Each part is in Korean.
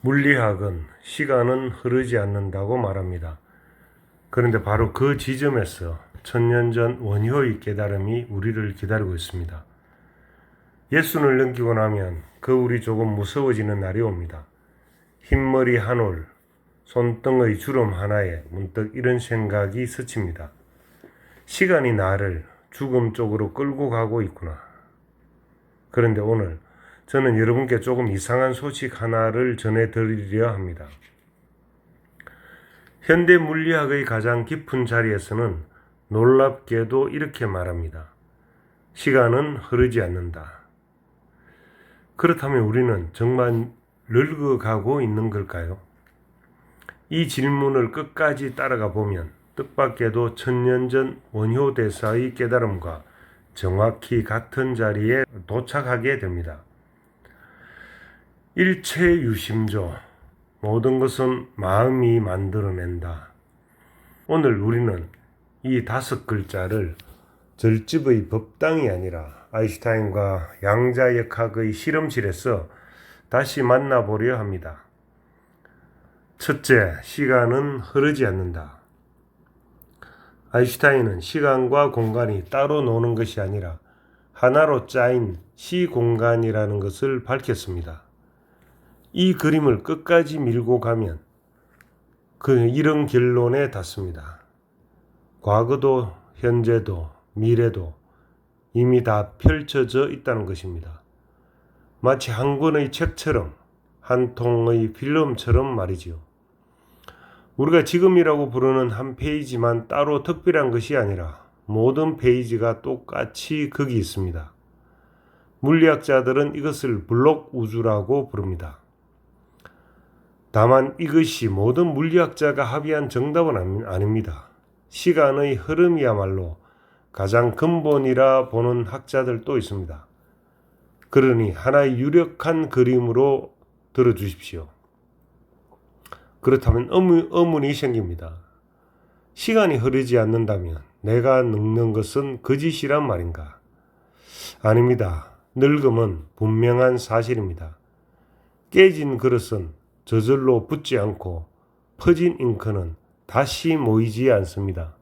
물리학은 시간은 흐르지 않는다고 말합니다. 그런데 바로 그 지점에서 천년 전 원효의 깨달음이 우리를 기다리고 있습니다. 예순을 넘기고 나면 거울이 조금 무서워지는 날이 옵니다. 흰머리 한 올, 손등의 주름 하나에 문득 이런 생각이 스칩니다. 시간이 나를 죽음 쪽으로 끌고 가고 있구나. 그런데 오늘 저는 여러분께 조금 이상한 소식 하나를 전해드리려 합니다. 현대 물리학의 가장 깊은 자리에서는 놀랍게도 이렇게 말합니다. 시간은 흐르지 않는다. 그렇다면 우리는 정말 늙어가고 있는 걸까요? 이 질문을 끝까지 따라가 보면 뜻밖에도 천년 전 원효대사의 깨달음과 정확히 같은 자리에 도착하게 됩니다. 일체유심조, 모든 것은 마음이 만들어낸다. 오늘 우리는 이 5글자를 절집의 법당이 아니라 아인슈타인과 양자역학의 실험실에서 다시 만나보려 합니다. 첫째, 시간은 흐르지 않는다. 아인슈타인은 시간과 공간이 따로 노는 것이 아니라 하나로 짜인 시공간이라는 것을 밝혔습니다. 이 그림을 끝까지 밀고 가면 이런 결론에 닿습니다. 과거도 현재도 미래도 이미 다 펼쳐져 있다는 것입니다. 마치 한 권의 책처럼, 한 통의 필름처럼 말이지요. 우리가 지금이라고 부르는 한 페이지만 따로 특별한 것이 아니라 모든 페이지가 똑같이 거기 있습니다. 물리학자들은 이것을 블록 우주라고 부릅니다. 다만 이것이 모든 물리학자가 합의한 정답은 아닙니다. 시간의 흐름이야말로 가장 근본이라 보는 학자들도 있습니다. 그러니 하나의 유력한 그림으로 들어주십시오. 그렇다면 의문이 생깁니다. 시간이 흐르지 않는다면 내가 늙는 것은 거짓이란 말인가? 아닙니다. 늙음은 분명한 사실입니다. 깨진 그릇은 저절로 붙지 않고 퍼진 잉크는 다시 모이지 않습니다.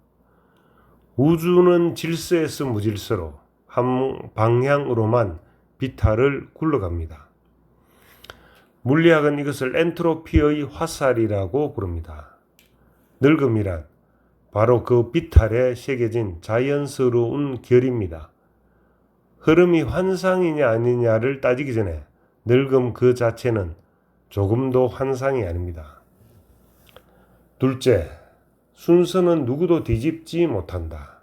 우주는 질서에서 무질서로 한 방향으로만 비탈을 굴러갑니다. 물리학은 이것을 엔트로피의 화살이라고 부릅니다. 늙음이란 바로 그 비탈에 새겨진 자연스러운 결입니다. 흐름이 환상이냐 아니냐를 따지기 전에 늙음 그 자체는 조금도 환상이 아닙니다. 둘째, 순서는 누구도 뒤집지 못한다.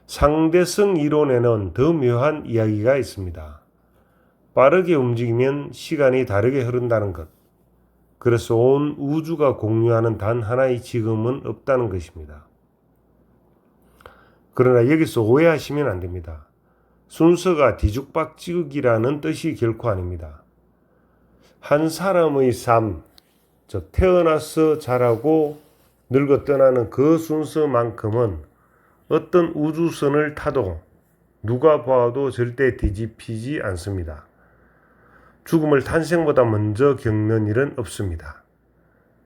상대성 이론에는 더 묘한 이야기가 있습니다. 빠르게 움직이면 시간이 다르게 흐른다는 것. 그래서 온 우주가 공유하는 단 하나의 지금은 없다는 것입니다. 그러나 여기서 오해하시면 안 됩니다. 순서가 뒤죽박죽이라는 뜻이 결코 아닙니다. 한 사람의 삶, 즉 태어나서 자라고 늙어 떠나는 그 순서만큼은 어떤 우주선을 타도 누가 봐도 절대 뒤집히지 않습니다. 죽음을 탄생보다 먼저 겪는 일은 없습니다.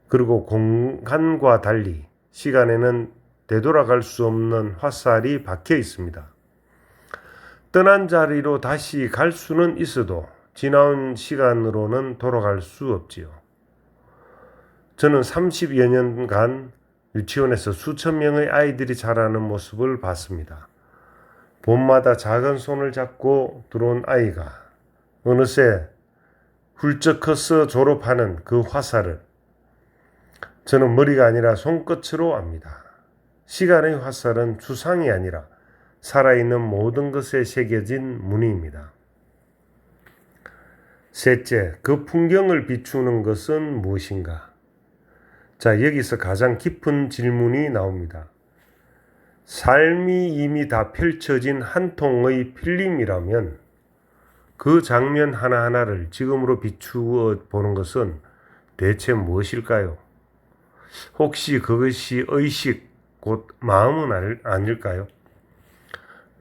그리고 공간과 달리 시간에는 되돌아갈 수 없는 화살이 박혀 있습니다. 떠난 자리로 다시 갈 수는 있어도 지나온 시간으로는 돌아갈 수 없지요. 저는 30여 년간 유치원에서 수천 명의 아이들이 자라는 모습을 봤습니다. 봄마다 작은 손을 잡고 들어온 아이가 어느새 훌쩍 커서 졸업하는 그 화살을 저는 머리가 아니라 손끝으로 압니다. 시간의 화살은 추상이 아니라 살아있는 모든 것에 새겨진 무늬입니다. 셋째, 그 풍경을 비추는 것은 무엇인가? 자, 여기서 가장 깊은 질문이 나옵니다. 삶이 이미 다 펼쳐진 한 통의 필름이라면 그 장면 하나하나를 지금으로 비추어 보는 것은 대체 무엇일까요? 혹시 그것이 의식, 곧 마음은 아닐까요?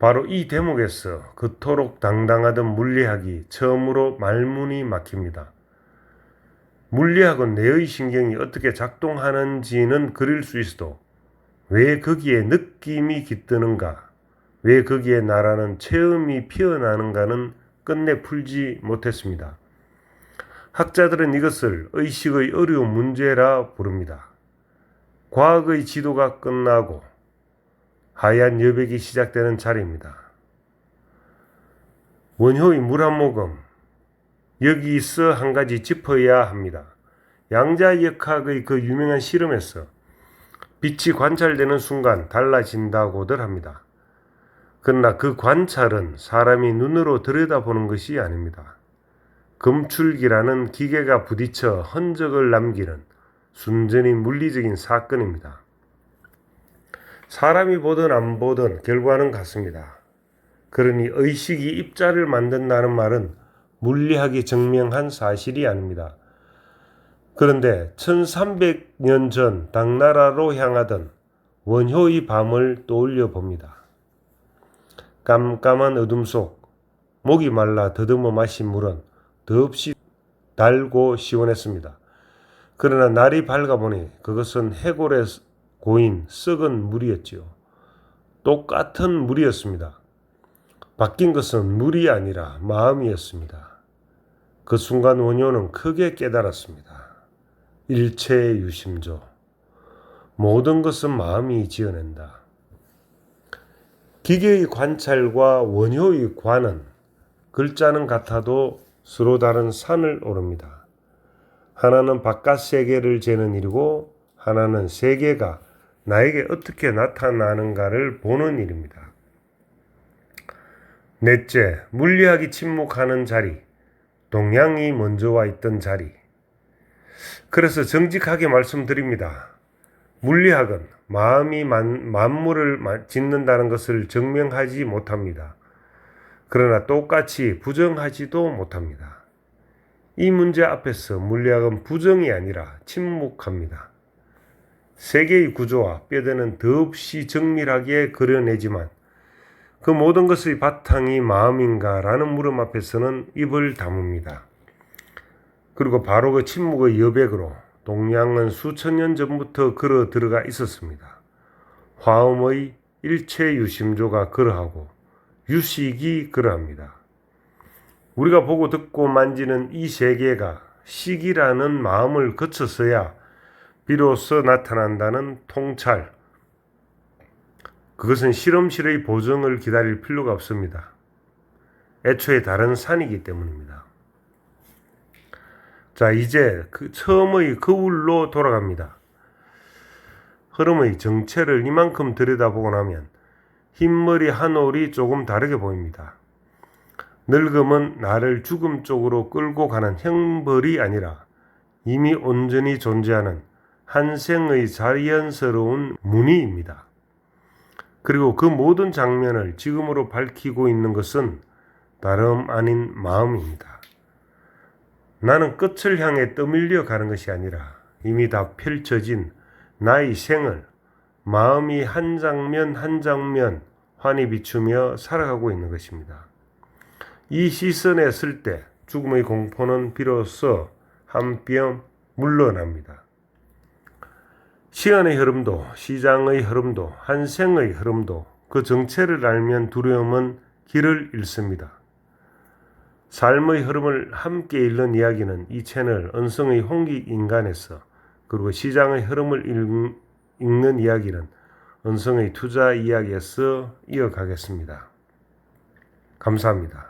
바로 이 대목에서 그토록 당당하던 물리학이 처음으로 말문이 막힙니다. 물리학은 뇌의 신경이 어떻게 작동하는지는 그릴 수 있어도 왜 거기에 느낌이 깃드는가, 왜 거기에 나라는 체험이 피어나는가는 끝내 풀지 못했습니다. 학자들은 이것을 의식의 어려운 문제라 부릅니다. 과학의 지도가 끝나고 하얀 여백이 시작되는 자리입니다. 원효의 물 한 모금, 여기서 한 가지 짚어야 합니다. 양자역학의 그 유명한 실험에서 빛이 관찰되는 순간 달라진다고들 합니다. 그러나 그 관찰은 사람이 눈으로 들여다보는 것이 아닙니다. 검출기라는 기계가 부딪혀 흔적을 남기는 순전히 물리적인 사건입니다. 사람이 보든 안 보든 결과는 같습니다. 그러니 의식이 입자를 만든다는 말은 물리학이 증명한 사실이 아닙니다. 그런데 1300년 전 당나라로 향하던 원효의 밤을 떠올려 봅니다. 깜깜한 어둠 속 목이 말라 더듬어 마신 물은 더없이 달고 시원했습니다. 그러나 날이 밝아보니 그것은 해골에 고인 썩은 물이었지요. 똑같은 물이었습니다. 바뀐 것은 물이 아니라 마음이었습니다. 그 순간 원효는 크게 깨달았습니다. 일체의 유심조, 모든 것은 마음이 지어낸다. 기계의 관찰과 원효의 관은 글자는 같아도 서로 다른 산을 오릅니다. 하나는 바깥 세계를 재는 일이고 하나는 세계가 나에게 어떻게 나타나는가를 보는 일입니다. 넷째, 물리학이 침묵하는 자리, 동양이 먼저 와 있던 자리. 그래서 정직하게 말씀드립니다. 물리학은 마음이 만물을 짓는다는 것을 증명하지 못합니다. 그러나 똑같이 부정하지도 못합니다. 이 문제 앞에서 물리학은 부정이 아니라 침묵합니다. 세계의 구조와 뼈대는 더없이 정밀하게 그려내지만 그 모든 것의 바탕이 마음인가라는 물음 앞에서는 입을 다뭅니다. 그리고 바로 그 침묵의 여백으로 동양은 수천 년 전부터 걸어 들어가 있었습니다. 화음의 일체 유심조가 그러하고 유식이 그러합니다. 우리가 보고 듣고 만지는 이 세계가 식이라는 마음을 거쳐서야 비로소 나타난다는 통찰, 그것은 실험실의 보정을 기다릴 필요가 없습니다. 애초에 다른 산이기 때문입니다. 자, 이제 처음의 거울로 돌아갑니다. 흐름의 정체를 이만큼 들여다보고 나면 흰머리 한 올이 조금 다르게 보입니다. 늙음은 나를 죽음 쪽으로 끌고 가는 형벌이 아니라 이미 온전히 존재하는 한 생의 자연스러운 무늬입니다. 그리고 그 모든 장면을 지금으로 밝히고 있는 것은 다름 아닌 마음입니다. 나는 끝을 향해 떠밀려 가는 것이 아니라 이미 다 펼쳐진 나의 생을 마음이 한 장면 한 장면 환히 비추며 살아가고 있는 것입니다. 이 시선에 설 때 죽음의 공포는 비로소 한 뼘 물러납니다. 시간의 흐름도 시장의 흐름도 한 생의 흐름도 그 정체를 알면 두려움은 길을 잃습니다. 삶의 흐름을 함께 읽는 이야기는 이 채널 언성의 홍익인간에서, 그리고 시장의 흐름을 읽는 이야기는 언성의 투자 이야기에서 이어가겠습니다. 감사합니다.